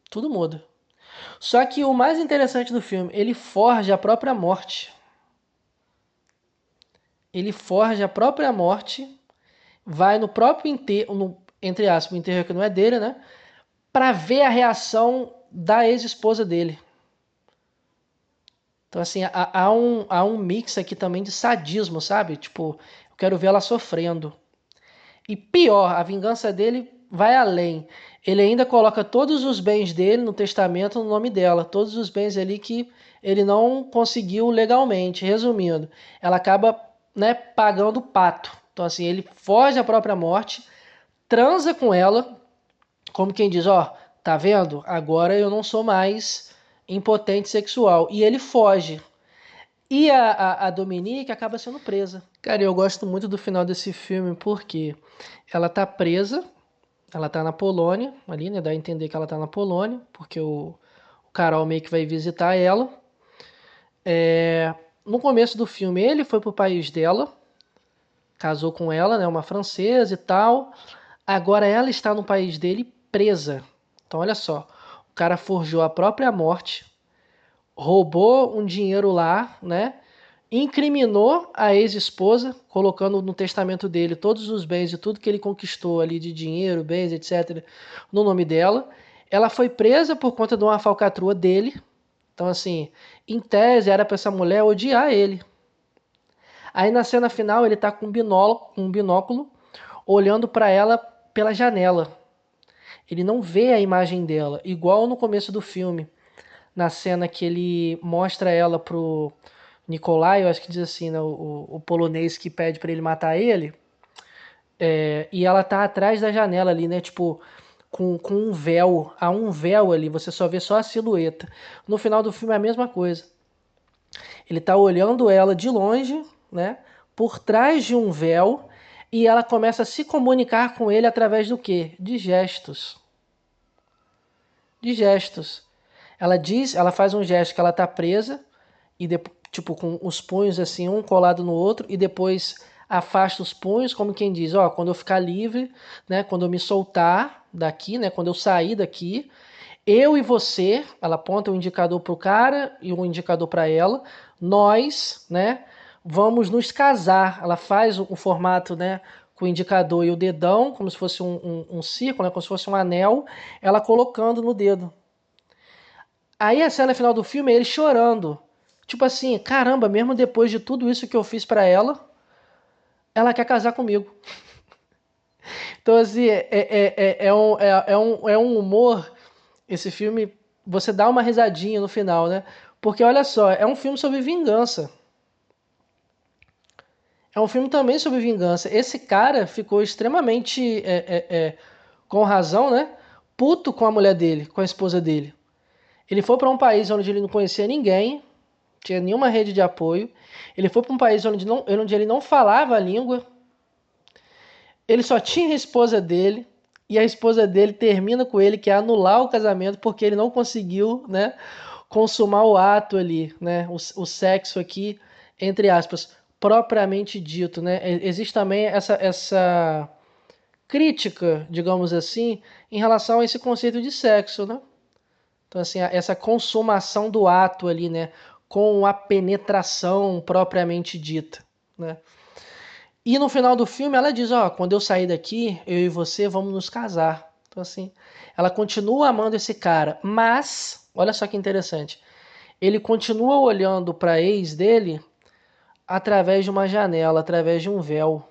Speaker 1: tudo muda. Só que o mais interessante do filme, ele forja a própria morte. Ele forja a própria morte, vai no próprio enterro, entre aspas, o enterro que não é dele, né? Pra ver a reação da ex-esposa dele. Então, assim, há um mix aqui também de sadismo, sabe? Tipo, eu quero ver ela sofrendo. E pior, a vingança dele vai além. Ele ainda coloca todos os bens dele no testamento no nome dela. Todos os bens ali que ele não conseguiu legalmente. Resumindo, ela acaba, né, pagando o pato. Então, assim, ele foge à própria morte, transa com ela, como quem diz, ó, tá vendo? Agora eu não sou mais impotente sexual. E ele foge. E a Dominique acaba sendo presa. Cara, eu gosto muito do final desse filme porque ela tá presa, ela tá na Polônia, ali, né? Dá a entender que ela tá na Polônia, porque o Carol meio que vai visitar ela. No começo do filme, ele foi pro país dela, casou com ela, né? Uma francesa e tal. Agora ela está no país dele presa. Então, olha só, o cara forjou a própria morte, roubou um dinheiro lá, né? Incriminou a ex-esposa, colocando no testamento dele todos os bens e tudo que ele conquistou ali de dinheiro, bens, etc., no nome dela. Ela foi presa por conta de uma falcatrua dele. Então, assim, em tese, era para essa mulher odiar ele. Aí na cena final, ele tá com um binóculo olhando para ela pela janela. Ele não vê a imagem dela, igual no começo do filme, na cena que ele mostra ela pro Nikolai, eu acho que diz assim, né, o polonês que pede para ele matar ele, e ela tá atrás da janela ali, né, tipo, com um véu, há um véu ali, você só vê só a silhueta. No final do filme é a mesma coisa. Ele tá olhando ela de longe, né, por trás de um véu, e ela começa a se comunicar com ele através do quê? De gestos. De gestos. Ela faz um gesto que ela tá presa e tipo com os punhos assim um colado no outro e depois afasta os punhos como quem diz, ó, quando eu ficar livre, né, quando eu me soltar daqui, né, quando eu sair daqui, eu e você, ela aponta um indicador pro cara e um indicador para ela, nós, né, vamos nos casar. Ela faz o formato, né, com o indicador e o dedão, como se fosse um círculo, né, como se fosse um anel, ela colocando no dedo. Aí a cena final do filme é ele chorando. Tipo assim, caramba, mesmo depois de tudo isso que eu fiz pra ela, ela quer casar comigo. Então, assim, é um humor. Esse filme, você dá uma risadinha no final, né? Porque olha só, é um filme sobre vingança. É um filme também sobre vingança. Esse cara ficou extremamente, com razão, né? Puto com a mulher dele, com a esposa dele. Ele foi para um país onde ele não conhecia ninguém, tinha nenhuma rede de apoio. Ele foi para um país onde ele não falava a língua. Ele só tinha a esposa dele. e a esposa dele termina com ele, que é anular o casamento porque ele não conseguiu, né, consumar o ato ali, né, o sexo aqui, entre aspas, propriamente dito, né. Existe também essa crítica, digamos assim, em relação a esse conceito de sexo, né. Então, assim, essa consumação do ato ali, né, com a penetração propriamente dita, né. E no final do filme ela diz, ó, quando eu sair daqui, eu e você vamos nos casar. Então, assim, ela continua amando esse cara, mas, olha só que interessante, ele continua olhando para a ex dele através de uma janela, através de um véu.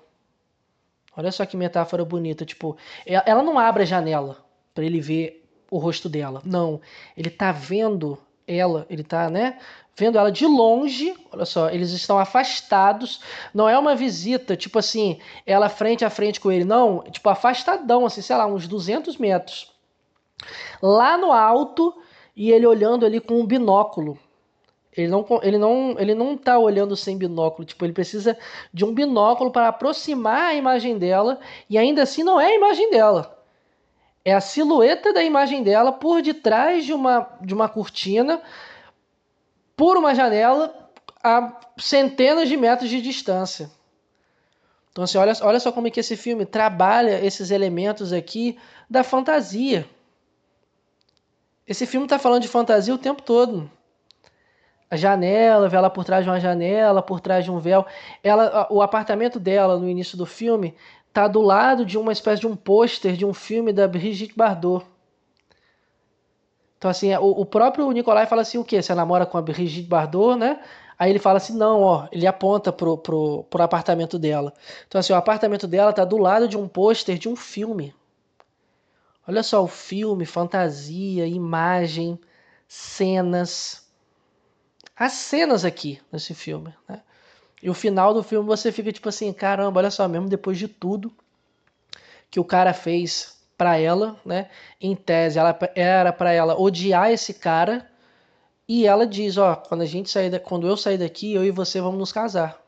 Speaker 1: Olha só que metáfora bonita, tipo, ela não abre a janela para ele ver o rosto dela. Não, ele tá vendo ela, ele tá, né, vendo ela de longe. Olha só, eles estão afastados. Não é uma visita, tipo assim, ela frente a frente com ele, não, tipo afastadão, assim, sei lá, uns 200 metros. Lá no alto e ele olhando ali com um binóculo. Ele não tá olhando sem binóculo, tipo, ele precisa de um binóculo para aproximar a imagem dela, e ainda assim não é a imagem dela. É a silhueta da imagem dela por detrás de uma cortina, por uma janela, a centenas de metros de distância. Então, assim, olha só como é que esse filme trabalha esses elementos aqui da fantasia. Esse filme está falando de fantasia o tempo todo. A janela, vê ela por trás de uma janela, por trás de um véu. O apartamento dela, no início do filme, tá do lado de uma espécie de um pôster de um filme da Brigitte Bardot. Então, assim, o próprio Nicolai fala assim, o quê? Você namora com a Brigitte Bardot, né? Aí ele fala assim, não, ó, ele aponta pro apartamento dela. Então, assim, o apartamento dela tá do lado de um pôster de um filme. Olha só, o filme, fantasia, imagem, cenas. As cenas aqui nesse filme, né? E o final do filme você fica tipo assim, caramba, olha só, mesmo depois de tudo que o cara fez pra ela, né? Em tese, era pra ela odiar esse cara, e ela diz, ó, quando eu sair daqui, eu e você vamos nos casar.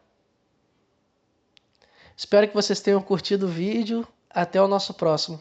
Speaker 1: Espero que vocês tenham curtido o vídeo. Até o nosso próximo.